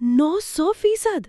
900%?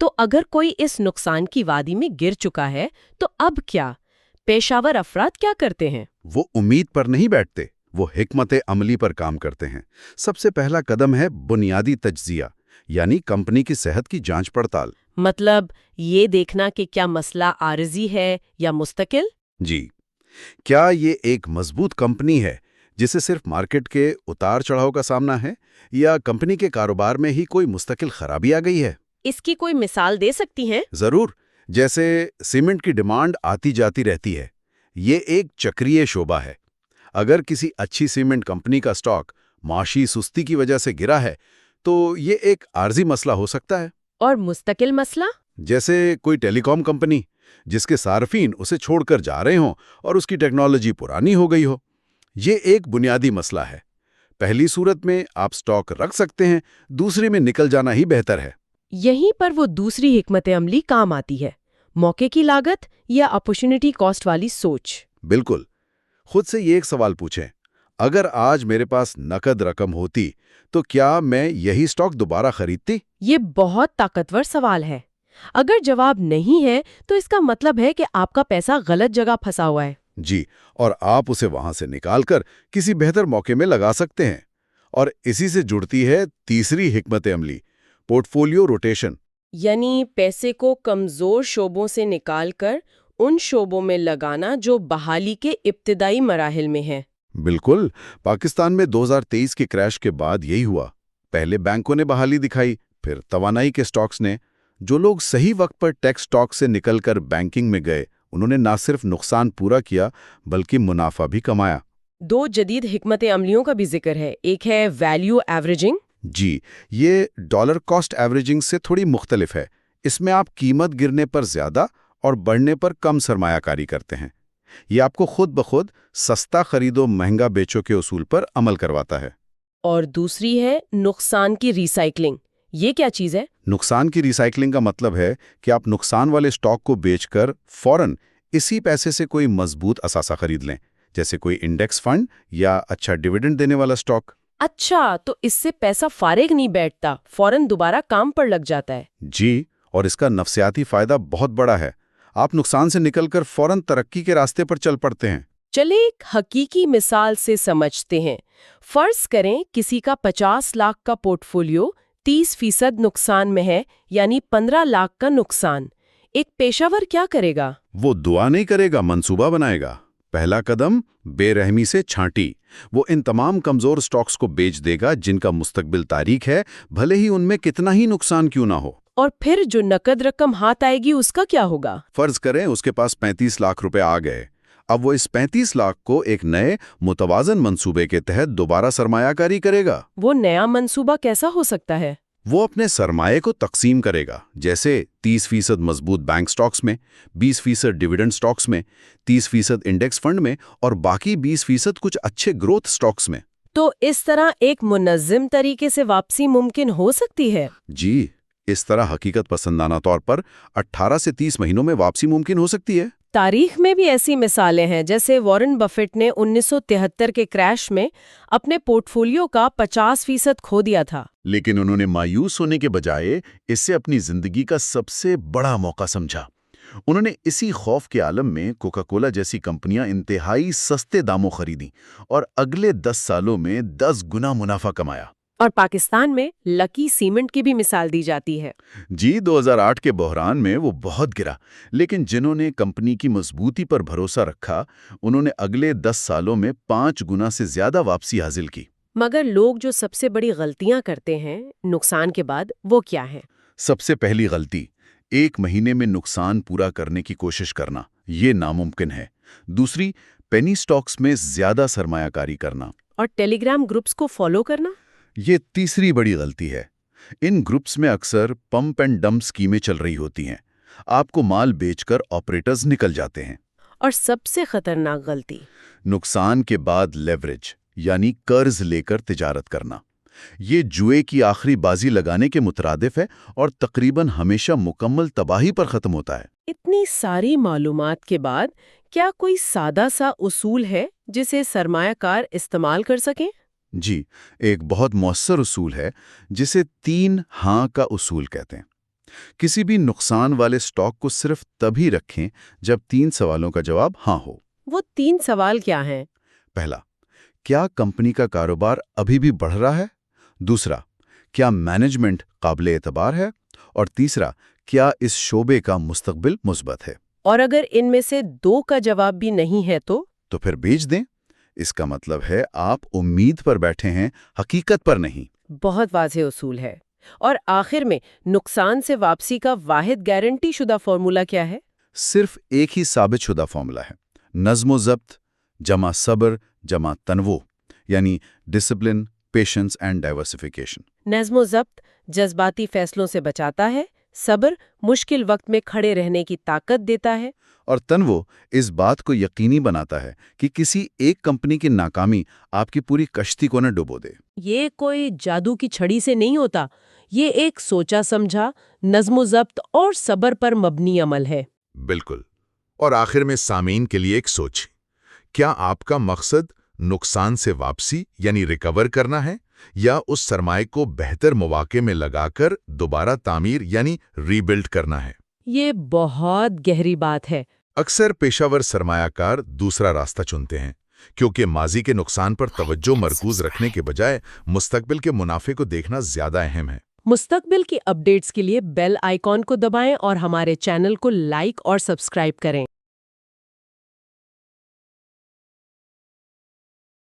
تو اگر کوئی اس نقصان کی وادی میں گر چکا ہے تو اب کیا؟ پیشاور افراد کیا کرتے ہیں؟ وہ امید پر نہیں بیٹھتے، وہ حکمت عملی پر کام کرتے ہیں۔ سب سے پہلا قدم ہے بنیادی تجزیہ، یعنی کمپنی کی صحت کی جانچ پڑتال۔ مطلب یہ دیکھنا کہ کیا مسئلہ عارضی ہے یا مستقل؟ جی، کیا یہ ایک مضبوط کمپنی ہے جسے صرف مارکیٹ کے اتار چڑھاؤ کا سامنا ہے، یا کمپنی کے کاروبار میں ہی کوئی مستقل خرابی آ گئی ہے؟ اس کی کوئی مثال دے سکتی ہیں؟ ضرور، جیسے سیمنٹ کی ڈیمانڈ آتی جاتی رہتی ہے۔ یہ ایک چکریہ شعبہ ہے۔ اگر کسی اچھی سیمنٹ کمپنی کا سٹاک معاشی سستی کی وجہ سے گرا ہے تو یہ ایک عارضی مسئلہ ہو سکتا ہے۔ اور مستقل مسئلہ؟ جیسے کوئی ٹیلی کام کمپنی جس کے صارفین اسے چھوڑ کر جا رہے ہوں اور اس کی ٹیکنالوجی پرانی ہو گئی ہو۔ یہ ایک بنیادی مسئلہ ہے۔ پہلی صورت میں آپ سٹاک رکھ سکتے ہیں، دوسری میں نکل جانا ہی بہتر ہے۔ یہیں پر وہ دوسری حکمت عملی کام آتی ہے، موقع کی لاگت یا اپارچونٹی کاسٹ والی سوچ۔ بالکل۔ خود سے یہ ایک سوال پوچھیں، اگر آج میرے پاس نقد رقم ہوتی تو کیا میں یہی سٹاک دوبارہ خریدتی؟ یہ بہت طاقتور سوال ہے۔ اگر جواب نہیں ہے تو اس کا مطلب ہے کہ آپ کا پیسہ غلط جگہ پھنسا ہوا ہے۔ جی، اور آپ اسے وہاں سے نکال کر کسی بہتر موقع میں لگا سکتے ہیں۔ اور اسی سے جڑتی ہے تیسری حکمت عملی، پورٹ فولیو روٹیشن۔ یعنی پیسے کو کمزور شعبوں سے نکال کر ان شعبوں میں لگانا جو بحالی کے ابتدائی مراحل میں ہیں۔ بالکل، پاکستان میں 2023 کے کریش کے بعد یہی ہوا۔ پہلے بینکوں نے بحالی دکھائی، پھر توانائی کے سٹاکس نے۔ جو لوگ صحیح وقت پر ٹیک سٹاک سے نکل کر بینکنگ میں گئے، انہوں نے نہ صرف نقصان پورا کیا بلکہ منافع بھی کمایا۔ دو جدید حکمت عملیوں کا بھی ذکر ہے، ایک ہے ویلیو ایوریجنگ۔ جی، یہ ڈالر کاسٹ ایوریجنگ سے تھوڑی مختلف ہے۔ اس میں آپ قیمت گرنے پر زیادہ اور بڑھنے پر کم سرمایہ کاری کرتے ہیں۔ یہ آپ کو خود بخود سستا خریدو مہنگا بیچو کے اصول پر عمل کرواتا ہے۔ اور دوسری ہے نقصان کی ریسائکلنگ۔ یہ کیا چیز ہے؟ نقصان کی ریسائکلنگ کا مطلب ہے کہ آپ نقصان والے سٹاک کو بیچ کر فوراً اسی پیسے سے کوئی مضبوط اثاثہ خرید لیں، جیسے کوئی انڈیکس فنڈ یا اچھا ڈیویڈنڈ دینے والا سٹاک۔ اچھا، تو اس سے پیسہ فارغ نہیں بیٹھتا، فوراً دوبارہ کام پر لگ جاتا ہے۔ جی، اور اس کا نفسیاتی فائدہ بہت بڑا ہے۔ آپ نقصان سے نکل کر فوراً ترقی کے راستے پر چل پڑتے ہیں۔ چلے ایک حقیقی مثال سے سمجھتے ہیں۔ فرض کریں کسی کا 50 لاکھ کا پورٹ فولیو 30% نقصان میں ہے، یعنی 15 لاکھ کا نقصان۔ ایک پیشہ ور کیا کرے گا؟ وہ دعا نہیں کرے گا، منصوبہ بنائے گا۔ پہلا قدم بے رحمی سے چھانٹی۔ وہ ان تمام کمزور سٹاکس کو بیچ دے گا جن کا مستقبل تاریک ہے، بھلے ہی ان میں کتنا ہی نقصان کیوں نہ ہو۔ اور پھر جو نقد رقم ہاتھ آئے گی اس کا کیا ہوگا؟ فرض کریں اس کے پاس 35 لاکھ روپے آ گئے۔ اب وہ اس 35 لاکھ کو ایک نئے متوازن منصوبے کے تحت دوبارہ سرمایہ کاری کرے گا۔ وہ نیا منصوبہ کیسا ہو سکتا ہے؟ وہ اپنے سرمایے کو تقسیم کرے گا، جیسے 30% مضبوط بینک سٹاکس میں، 20% ڈیویڈنڈ سٹاکس میں، 30% انڈیکس فنڈ میں، اور باقی 20% کچھ اچھے گروتھ سٹاکس میں۔ تو اس طرح ایک منظم طریقے سے واپسی ممکن ہو سکتی ہے؟ جی، اس طرح حقیقت پسندانہ طور پر 18 سے 30 مہینوں میں واپسی ممکن ہو سکتی ہے۔ تاریخ میں بھی ایسی مثالیں ہیں، جیسے وارن بفیٹ نے 1973 کے کریش میں اپنے پورٹ فولیو کا 50% کھو دیا تھا۔ لیکن انہوں نے مایوس ہونے کے بجائے اس سے اپنی زندگی کا سب سے بڑا موقع سمجھا۔ انہوں نے اسی خوف کے عالم میں کوکا کولا جیسی کمپنیاں انتہائی سستے داموں خریدیں اور اگلے 10 سالوں میں 10 گنا منافع کمایا۔ اور پاکستان میں لکی سیمنٹ کی بھی مثال دی جاتی ہے۔ جی، 2008 کے بحران میں وہ بہت گرا، لیکن جنہوں نے کمپنی کی مضبوطی پر بھروسہ رکھا، انہوں نے اگلے 10 سالوں میں 5 گنا سے زیادہ واپسی حاصل کی۔ مگر لوگ جو سب سے بڑی غلطیاں کرتے ہیں نقصان کے بعد، وہ کیا ہیں؟ سب سے پہلی غلطی، 1 مہینے میں نقصان پورا کرنے کی کوشش کرنا۔ یہ ناممکن ہے۔ دوسری، پینی سٹاکس میں زیادہ سرمایہ کاری کرنا۔ اور ٹیلی گرام گروپس کو فالو کرنا۔ یہ تیسری بڑی غلطی ہے۔ ان گروپس میں اکثر پمپ اینڈ ڈمپ اسکیمیں چل رہی ہوتی ہیں۔ آپ کو مال بیچ کر آپریٹرز نکل جاتے ہیں۔ اور سب سے خطرناک غلطی، نقصان کے بعد لیوریج، یعنی قرض لے کر تجارت کرنا۔ یہ جوئے کی آخری بازی لگانے کے مترادف ہے اور تقریباً ہمیشہ مکمل تباہی پر ختم ہوتا ہے۔ اتنی ساری معلومات کے بعد کیا کوئی سادہ سا اصول ہے جسے سرمایہ کار استعمال کر سکیں؟ جی، ایک بہت مؤثر اصول ہے جسے 3 ہاں کا اصول کہتے ہیں۔ کسی بھی نقصان والے سٹاک کو صرف تبھی رکھیں جب 3 سوالوں کا جواب ہاں ہو۔ وہ 3 سوال کیا ہیں؟ پہلا، کیا کمپنی کا کاروبار ابھی بھی بڑھ رہا ہے؟ دوسرا، کیا مینجمنٹ قابل اعتبار ہے؟ اور تیسرا، کیا اس شعبے کا مستقبل مثبت ہے؟ اور اگر ان میں سے 2 کا جواب بھی نہیں ہے تو پھر بیچ دیں۔ اس کا مطلب ہے آپ امید پر بیٹھے ہیں، حقیقت پر نہیں۔ بہت واضح اصول ہے۔ اور آخر میں نقصان سے واپسی کا واحد گارنٹی شدہ فارمولا کیا ہے؟ صرف ایک ہی ثابت شدہ فارمولا ہے، نظم و ضبط جمع صبر جمع تنوع، یعنی ڈسپلن، پیشنس اینڈ ڈائیورسفیکیشن۔ نظم و ضبط جذباتی فیصلوں سے بچاتا ہے، صبر مشکل وقت میں کھڑے رہنے کی طاقت دیتا ہے، اور تنوع اس بات کو یقینی بناتا ہے کہ کسی ایک کمپنی کی ناکامی آپ کی پوری کشتی کو نہ ڈبو دے۔ یہ کوئی جادو کی چھڑی سے نہیں ہوتا، یہ ایک سوچا سمجھا، نظم و ضبط اور صبر پر مبنی عمل ہے۔ بالکل۔ اور آخر میں سامعین کے لیے ایک سوچ، کیا آپ کا مقصد نقصان سے واپسی یعنی ریکور کرنا ہے، یا اس سرمائے کو بہتر مواقع میں لگا کر دوبارہ تعمیر یعنی ری بلڈ کرنا ہے؟ یہ بہت گہری بات ہے۔ اکثر پیشہ ور سرمایہ کار دوسرا راستہ چنتے ہیں، کیونکہ ماضی کے نقصان پر توجہ مرکوز رکھنے کے بجائے مستقبل کے منافع کو دیکھنا زیادہ اہم ہے۔ مستقبل کی اپڈیٹس کے لیے بیل آئیکن کو دبائیں اور ہمارے چینل کو لائک اور سبسکرائب کریں۔